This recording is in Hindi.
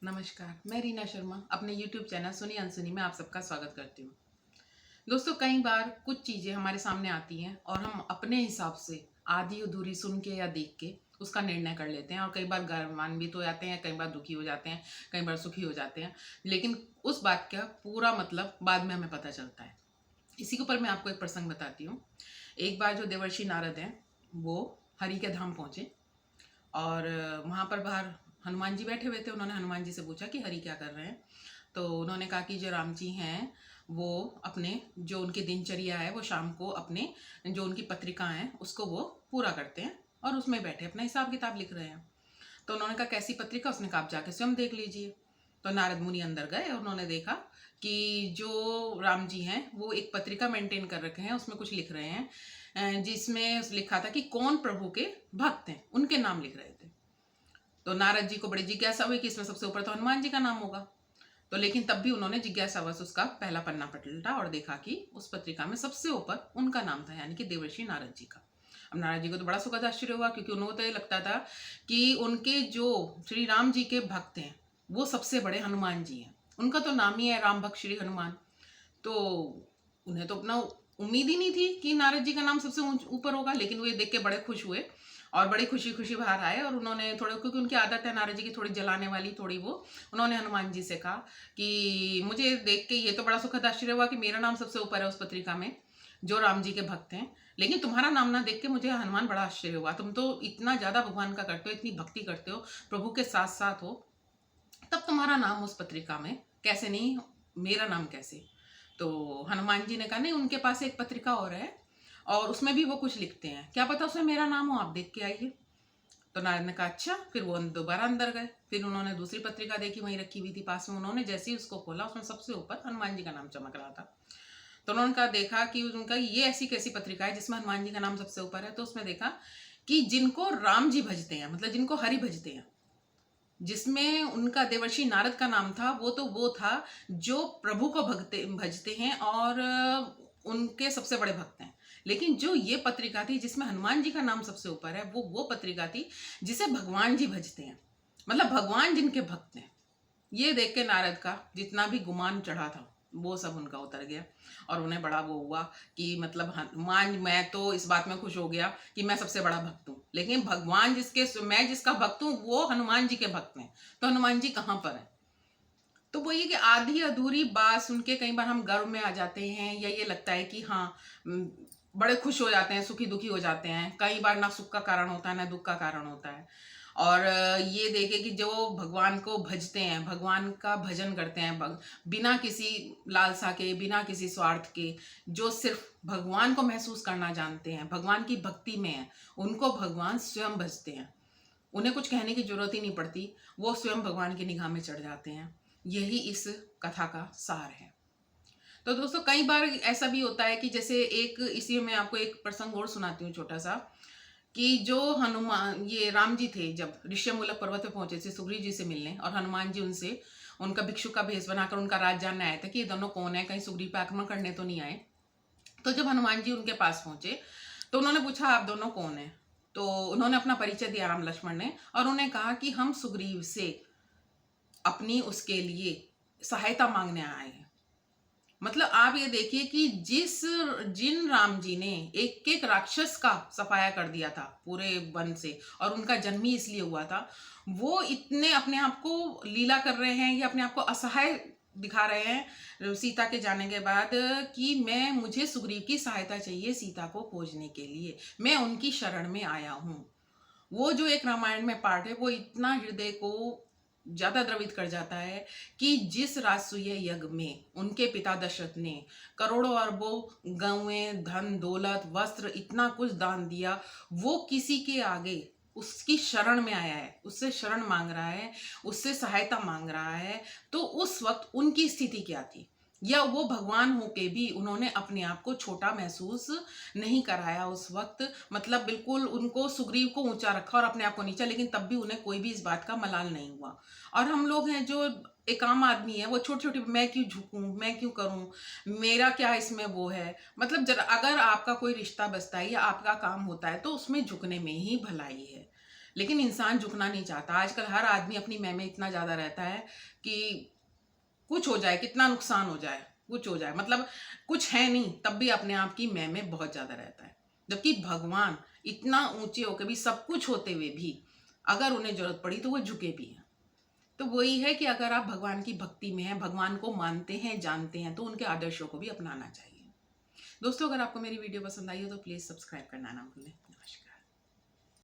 नमस्कार, मैं रीना शर्मा अपने YouTube चैनल सुनी अनसुनी में आप सबका स्वागत करती हूँ। दोस्तों, कई बार कुछ चीज़ें हमारे सामने आती हैं और हम अपने हिसाब से आधी अधूरी सुन के या देख के उसका निर्णय कर लेते हैं और कई बार गौरवान्वित हो जाते हैं, कई बार दुखी हो जाते हैं, कई बार सुखी हो जाते हैं। लेकिन उस बात का पूरा मतलब बाद में हमें पता चलता है। इसी के ऊपर मैं आपको एक प्रसंग बताती हूँ। एक बार जो देवर्षि नारद हैं, वो हरि के धाम पहुँचे और वहाँ पर बाहर हनुमान जी बैठे हुए थे। उन्होंने हनुमान जी से पूछा कि हरि क्या कर रहे हैं। तो उन्होंने कहा कि जो राम जी हैं वो अपने जो उनकी दिनचर्या है वो शाम को अपने जो उनकी पत्रिका हैं उसको वो पूरा करते हैं और उसमें बैठे अपना हिसाब किताब लिख रहे हैं। तो उन्होंने कहा कैसी पत्रिका। उसने कहा आप जाके स्वयं देख लीजिए। तो नारद मुनि अंदर गए और उन्होंने देखा कि जो राम जी हैं वो एक पत्रिका मेंटेन कर रखे हैं, उसमें कुछ लिख रहे हैं जिसमें लिखा था कि कौन प्रभु के भक्त हैं, उनके नाम लिख रहे थे। तो नारद जी को बड़ी जिज्ञासा हुई कि इसमें सबसे ऊपर तो हनुमान जी का नाम होगा। तो लेकिन तब भी उन्होंने जिज्ञासावश उसका पहला पन्ना पलटा और देखा कि उस पत्रिका में सबसे ऊपर उनका नाम था, यानी कि देवर्षि नारद जी का। अब नारद जी को तो बड़ा सुखद आश्चर्य हुआ, क्योंकि उन्हें तो ये लगता था कि उनके जो श्री राम जी के भक्त हैं वो सबसे बड़े हनुमान जी हैं। उनका तो नाम ही है राम भक्त श्री हनुमान। तो उन्हें तो अपना उम्मीद ही नहीं थी कि नारद जी का नाम सबसे ऊपर होगा। लेकिन वो ये देख के बड़े खुश हुए और बड़ी खुशी खुशी बाहर आए और उन्होंने थोड़े, क्योंकि उनकी आदत है नारद जी की थोड़ी जलाने वाली थोड़ी, वो उन्होंने हनुमान जी से कहा कि मुझे देख के ये तो बड़ा सुखद आश्चर्य हुआ कि मेरा नाम सबसे ऊपर है उस पत्रिका में जो राम जी के भक्त हैं, लेकिन तुम्हारा नाम ना देख के मुझे हनुमान बड़ा आश्चर्य हुआ। तुम तो इतना ज़्यादा भगवान का करते हो, इतनी भक्ति करते हो, प्रभु के साथ साथ हो, तब तुम्हारा नाम उस पत्रिका में कैसे नहीं, मेरा नाम कैसे। तो हनुमान जी ने कहा नहीं, उनके पास एक पत्रिका और है और उसमें भी वो कुछ लिखते हैं, क्या पता उसमें मेरा नाम हो, आप देख के आइए। तो नारद ने कहा अच्छा। फिर वो दोबारा अंदर गए। फिर उन्होंने दूसरी पत्रिका देखी, वहीं रखी हुई थी पास में। उन्होंने जैसे ही उसको खोला उसमें सबसे ऊपर हनुमान जी का नाम चमक रहा था। तो उन्होंने कहा, देखा कि उनका ये ऐसी कैसी पत्रिका है जिसमें हनुमान जी का नाम सबसे ऊपर है। तो उसमें देखा कि जिनको राम जी भजते हैं, मतलब जिनको हरि भजते हैं, जिसमें उनका देवर्षि नारद का नाम था, वो तो वो था जो प्रभु को भजते हैं और उनके सबसे बड़े भक्त हैं। लेकिन जो ये पत्रिका थी जिसमें हनुमान जी का नाम सबसे ऊपर है, वो पत्रिका थी जिसे भगवान जी भजते हैं, मतलब भगवान जिनके भक्त हैं। ये देख के नारद का जितना भी गुमान चढ़ा था वो सब उनका उतर गया और उन्हें बड़ा वो हुआ कि मतलब हनुमान, मैं तो इस बात में खुश हो गया कि मैं सबसे बड़ा भक्त हूँ, लेकिन भगवान मैं जिसका भक्त हूँ वो हनुमान जी के भक्त हैं, तो हनुमान जी कहाँ पर है। तो वो ये कि आधी अधूरी बात सुन के कई बार हम गर्व में आ जाते हैं, या ये लगता है कि हाँ, बड़े खुश हो जाते हैं, सुखी दुखी हो जाते हैं। कई बार ना सुख का कारण होता है ना दुख का कारण होता है। और ये देखे कि जो भगवान को भजते हैं, भगवान का भजन करते हैं बिना किसी लालसा के, बिना किसी स्वार्थ के, जो सिर्फ भगवान को महसूस करना जानते हैं, भगवान की भक्ति में है, उनको भगवान स्वयं भजते हैं। उन्हें कुछ कहने की जरूरत ही नहीं पड़ती, वो स्वयं भगवान की निगाह में चढ़ जाते हैं। यही इस कथा का सार है। तो दोस्तों, कई बार ऐसा भी होता है कि जैसे एक, इसी में आपको एक प्रसंग और सुनाती हूँ छोटा सा, कि जो हनुमान, ये राम जी थे जब ऋष्यमूलक पर्वत पे पहुंचे थे सुग्रीव जी से मिलने, और हनुमान जी उनसे उनका भिक्षु का भेष बनाकर उनका राज जानने आए थे कि ये दोनों कौन है, कहीं सुग्रीव पे आक्रमण करने तो नहीं आए। तो जब हनुमान जी उनके पास पहुंचे तो उन्होंने पूछा आप दोनों कौन है। तो उन्होंने अपना परिचय दिया राम लक्ष्मण ने, और उन्हें कहा कि हम सुग्रीव से अपनी उसके लिए सहायता मांगने आए हैं। मतलब आप ये देखिए कि जिन राम जी ने एक एक राक्षस का सफाया कर दिया था पूरे वन से, और उनका जन्म ही इसलिए हुआ था, वो इतने अपने आप को लीला कर रहे हैं या अपने आप को असहाय दिखा रहे हैं सीता के जाने के बाद, कि मुझे सुग्रीव की सहायता चाहिए सीता को खोजने के लिए, मैं उनकी शरण में आया हूँ। वो जो एक रामायण में पार्ट है वो इतना हृदय को ज्यादा द्रवित कर जाता है कि जिस राजसूय यज्ञ में उनके पिता दशरथ ने करोड़ों अरबों गौएं, धन दौलत, वस्त्र, इतना कुछ दान दिया, वो किसी के आगे उसकी शरण में आया है, उससे शरण मांग रहा है, उससे सहायता मांग रहा है। तो उस वक्त उनकी स्थिति क्या थी, या वो भगवान होके भी उन्होंने अपने आप को छोटा महसूस नहीं कराया उस वक्त। मतलब बिल्कुल उनको सुग्रीव को ऊंचा रखा और अपने आप को नीचा, लेकिन तब भी उन्हें कोई भी इस बात का मलाल नहीं हुआ। और हम लोग हैं जो एक आम आदमी है, वो छोटी छोटी, मैं क्यों झुकूं, मैं क्यों करूं, मेरा क्या इसमें वो है। मतलब जरा अगर आपका कोई रिश्ता बसता है या आपका काम होता है तो उसमें झुकने में ही भलाई है। लेकिन इंसान झुकना नहीं चाहता। आजकल हर आदमी अपनी मैं में इतना ज़्यादा रहता है कि कुछ हो जाए, कितना नुकसान हो जाए, कुछ हो जाए, मतलब कुछ है नहीं तब भी अपने आप की मैं में बहुत ज़्यादा रहता है। जबकि भगवान इतना ऊंचे होकर भी, सब कुछ होते हुए भी, अगर उन्हें जरूरत पड़ी तो वो झुके भी हैं। तो वही है कि अगर आप भगवान की भक्ति में हैं, भगवान को मानते हैं, जानते हैं, तो उनके आदर्शों को भी अपनाना चाहिए। दोस्तों, अगर आपको मेरी वीडियो पसंद आई हो तो प्लीज़ सब्सक्राइब करना ना भूलें।